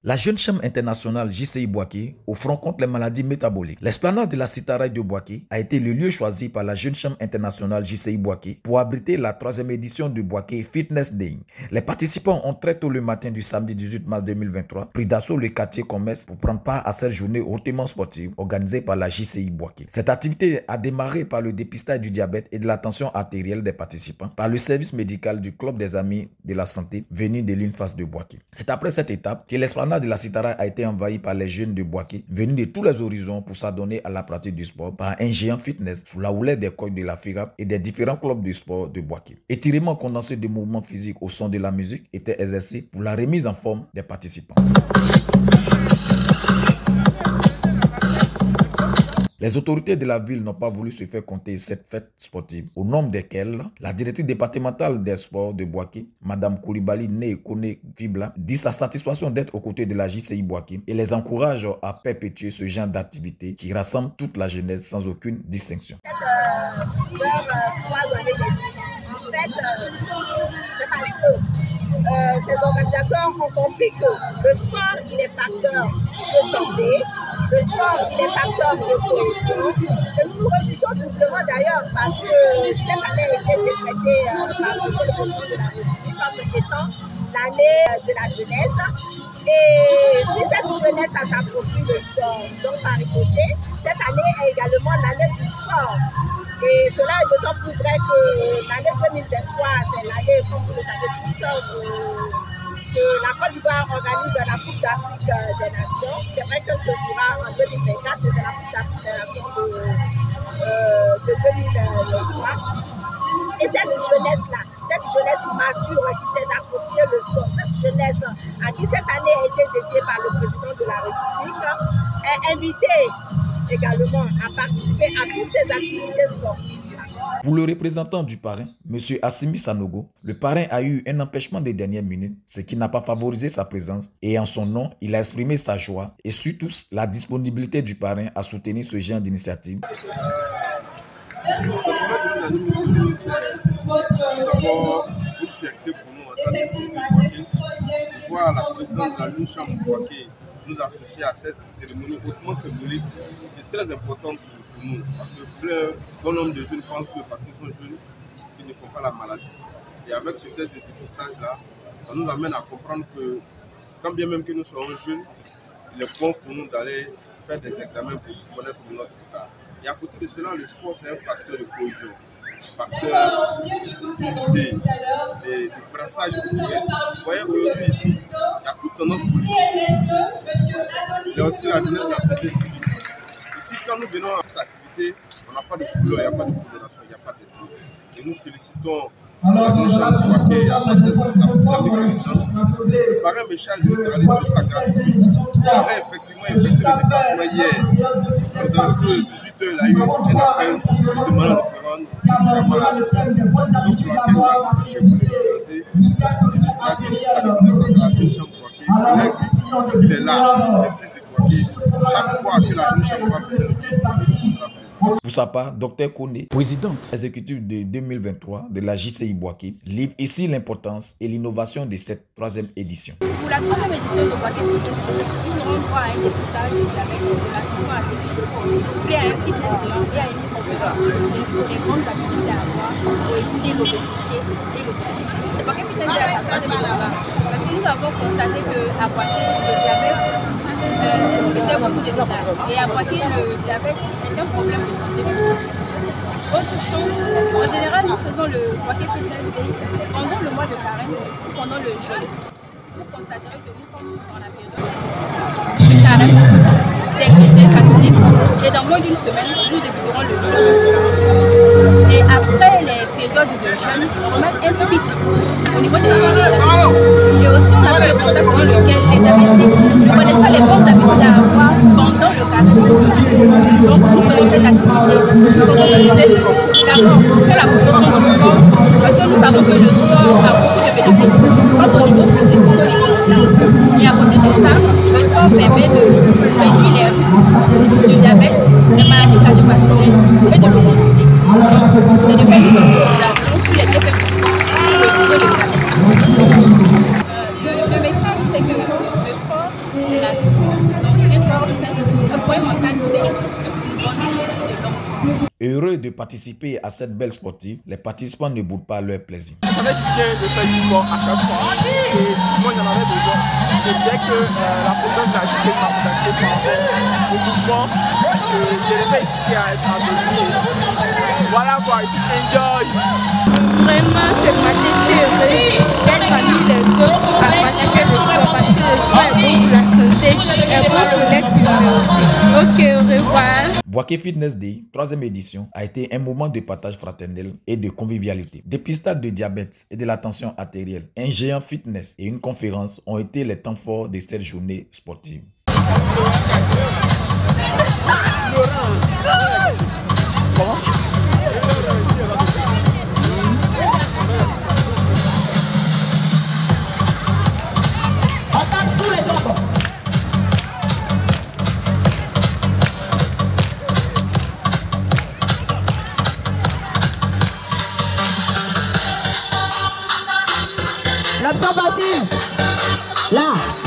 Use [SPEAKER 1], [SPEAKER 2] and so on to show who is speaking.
[SPEAKER 1] La jeune chambre internationale JCI Boaké au front contre les maladies métaboliques. L'esplanade de la Citaraï de Boaké a été le lieu choisi par la jeune chambre internationale JCI Boaké pour abriter la 3e édition du Boaké Fitness Day. Les participants ont très tôt le matin du samedi 18 mars 2023 pris d'assaut le quartier commerce pour prendre part à cette journée hautement sportive organisée par la JCI Boaké. Cette activité a démarré par le dépistage du diabète et de la tension artérielle des participants par le service médical du Club des Amis de la Santé venu de l'Infas de Boaké. C'est après cette étape que l'esplanade de la Citaraï a été envahie par les jeunes de Boaké venus de tous les horizons pour s'adonner à la pratique du sport par un géant fitness sous la houlette des coachs de la FIRAP et des différents clubs de sport de Boaké. Étirement condensé de mouvements physiques au son de la musique était exercé pour la remise en forme des participants. Les autorités de la ville n'ont pas voulu se faire compter cette fête sportive, au nombre desquelles la directrice départementale des sports de Boaké, Mme Koulibaly Né Kone Fibla, dit sa satisfaction d'être aux côtés de la JCI Boaké et les encourage à perpétuer ce genre d'activité qui rassemble toute la jeunesse sans aucune distinction.
[SPEAKER 2] Ces organisateurs ont compris que le sport, il est facteur de santé, le sport, il est facteur de cohésion. Et nous nous réjouissons doublement d'ailleurs parce que cette année a été décrétée par le président de la République comme étant l'année de la jeunesse. Et si cette jeunesse s'approprie le sport, donc par ricochet, cette année est également l'année du sport. Et cela est d'autant plus vrai que l'année 2023, c'est l'année, comme vous le savez tous, que la Côte d'Ivoire organise la Coupe d'Afrique des Nations. C'est vrai que ce sera en 2024, c'est la Coupe d'Afrique des Nations de 2023. Et cette jeunesse-là, cette jeunesse mature qui s'est appropriée le sport, cette jeunesse à qui cette année a été dédiée par le président de la République, est invitée également à participer à toutes ces activités sportives.
[SPEAKER 1] Pour le représentant du parrain, M. Assimi Sanogo, le parrain a eu un empêchement des dernières minutes, ce qui n'a pas favorisé sa présence et en son nom, il a exprimé sa joie et surtout la disponibilité du parrain à soutenir ce genre d'initiative.
[SPEAKER 3] D'abord, une fierté pour nous en tant que fils de Boaké, de voir la présidente de la jeune chambre de Boaké nous associer à cette cérémonie hautement symbolique et très importante pour nous. Parce que bon nombre de jeunes pensent que parce qu'ils sont jeunes, ils ne font pas la maladie. Et avec ce test de dépistage-là, ça nous amène à comprendre que quand bien même que nous soyons jeunes, il est bon pour nous d'aller faire des examens pour connaître notre état. Et à côté de cela, le sport, c'est un facteur de cohésion, facteur d'unicité, de brassage culturel. Vous voyez, aujourd'hui, ici, il y a toute tendance politique. Il y a aussi la jeunesse de la société civile. Ici, quand nous venons à cette activité, on n'a pas de couleur, il n'y a pas de coloration, il n'y a pas d'ethnie. Et nous félicitons la jeune chambre de Boaké à cette le parrain Béchal de regarder tout ça gratuit. Il avait effectivement effectué le déplacement hier. Aux alentours de 18h, il a eu un appel demandant de se rendre à Chamara. Donc, pour laquelle il a touché pour les présenter. Il est là, le fils de Boaké. Chaque fois que la jeune chambre va présenter le fils de Boaké.
[SPEAKER 1] Pour sa part, Dr Kone, présidente exécutive de 2023 de la JCI Boaké, livre ici l'importance et l'innovation de cette 3e édition.
[SPEAKER 4] Pour la 3e édition de Boaké Fitness, nous aurons droit à un dépistage du diabète, de la tension artérielle, puis à un fitness géant et à une conférence sur les grandes habitudes à avoir pour éviter l'obésité et le diabète. Le Boaké Fitness est à sa 3e édition parce que nous avons constaté qu'à Boaké, le diabète faisait beaucoup de dégâts. Et à Boaké, le diabète est un problème de santé publique. Autre chose, en général, nous faisons le Boaké Fitness Day pendant le mois de carême ou pendant le jeûne. Vous constaterez que nous sommes dans la période du carême des chrétiens catholiques et dans moins d'une semaine, nous débuterons le jeûne. Et après les périodes de jeûne, on a un pic au niveau des diabétiques. Et aussi, on a fait le constat selon lequel les diabétiques ne connaissent pas les bonnes habitudes à avoir pendant le carême. Donc, nous faisons cette activité pour sensibiliser d'abord pour faire la promotion du sport, parce que nous savons que le sport a beaucoup de bénéfices, tant au niveau physique qu'au niveau mental. Et à côté de ça, le sport permet de réduire les risques du diabète, des maladies cardiovasculaires et de l'obésité. Donc, c'est de faire une sensibilisation sur les bienfaits du sport
[SPEAKER 1] participer à cette belle sportive, les participants ne boudent pas leur plaisir.
[SPEAKER 5] Ça fait du bien de faire du sport à chaque fois et tout le monde en avait besoin. Et dès que la présidente de la JCI m'a contacté par rapport au mouvement, j'ai fait ici à être avec. Voilà quoi, ici enjoy.
[SPEAKER 4] Vraiment, c'est magnifique d'être parmi les autres à pratiquer le sport parce que le sport est bon pour la santé, est bon pour l'être humain aussi. Ok, au revoir.
[SPEAKER 1] Bouaké Fitness Day, 3e édition, a été un moment de partage fraternel et de convivialité. Dépistage de diabète et de la tension artérielle, un géant fitness et une conférence ont été les temps forts de cette journée sportive.
[SPEAKER 6] L'absent passif. Là.